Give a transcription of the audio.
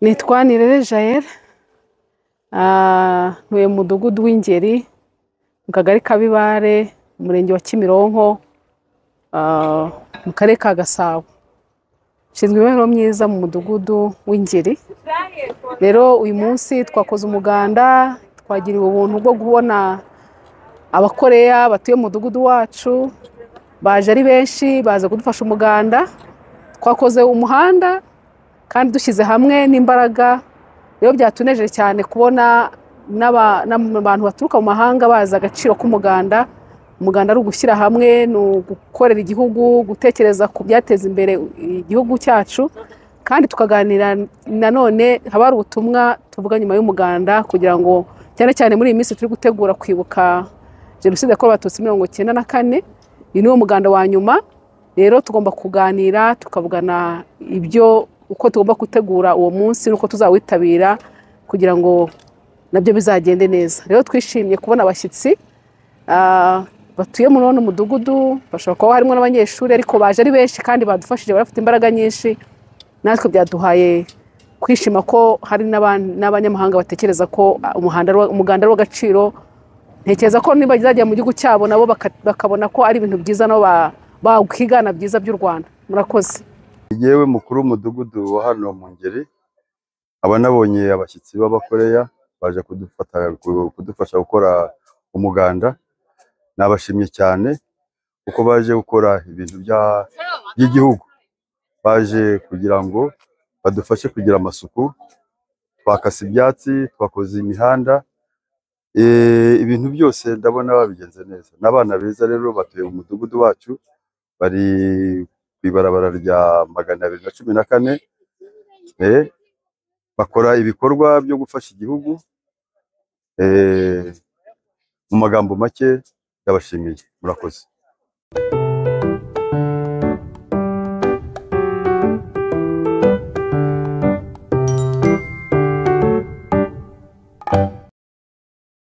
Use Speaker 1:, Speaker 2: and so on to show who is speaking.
Speaker 1: Nitwa Nirere Jael, ntuye mu mudugudu w'Ingeri mu kagari ka Bibare, umurenge wa Kimironko, mu karere ka Gasabo. Nshinzwe imibereho myiza mu mudugudu w'Ingeri. Rero uyu munsi twakoze umuganda, twagiriwe ubuntu bwo kubona abakoreya batuye mu mudugudu wacu, baje ari benshi baza kudufasha umuganda. Twakoze umuhanda kandi dushyize hamwe n'imbaraga. Rero byatunejeje cyane kubona n'abantu baturuka mu mahanga bazi agaciro k'umuganda. Umuganda ari ugushyira hamwe, ni ugukorera igihugu, gutekereza ku byateza imbere igihugu cyacu, kandi tukaganira nanone haba hari ubutumwa tuvuga nyuma y'umuganda, kugira ngo cyane cyane muri iyi minsi turi gutegura kwibuka Jenoside yakorewe Abatutsi 1994. Uyu ni wo muganda wa nyuma. Rero tugomba kuganira tukavugana uko tugomba gutegura uwo munsi n'uko tuzawitabira kugira ngo nabyo bizagende neza. Rero twishimiye kubona abashyitsi batuye muri uno mudugudu, bashobora kuba harimo n'abanyeshuri ariko baje ari benshi kandi badufashije, barafite imbaraga nyinshi. Natwe byaduhaye kwishima ko hari n'abanyamahanga batekereza ko umuganda ari w'agaciro. Ntekereza ko niba bazajya mu gihugu cyabo nabo bakabona ko ari ibintu byiza, nabo bakwigana byiza by'u Rwanda. Murakoze.
Speaker 2: Yewe mukuru w'umudugudu wa hano mu Ngeri, aba nabonye abashyitsi b'abakoreya baje kudufasha gukora umuganda. Nabashimye cyane kuko baje gukora ibintu by'igihugu, baje kugira ngo badufashe kugira amasuku. Twakase ibyatsi, twakoze imihanda, ibintu byose ndabona babigenze neza. N'abana beza rero batuye mu mudugudu wacu, bari ibarabara rya 214, bakora ibikorwa byo gufasha igihugu. Mu magambo make ndabashimiye. Murakoze.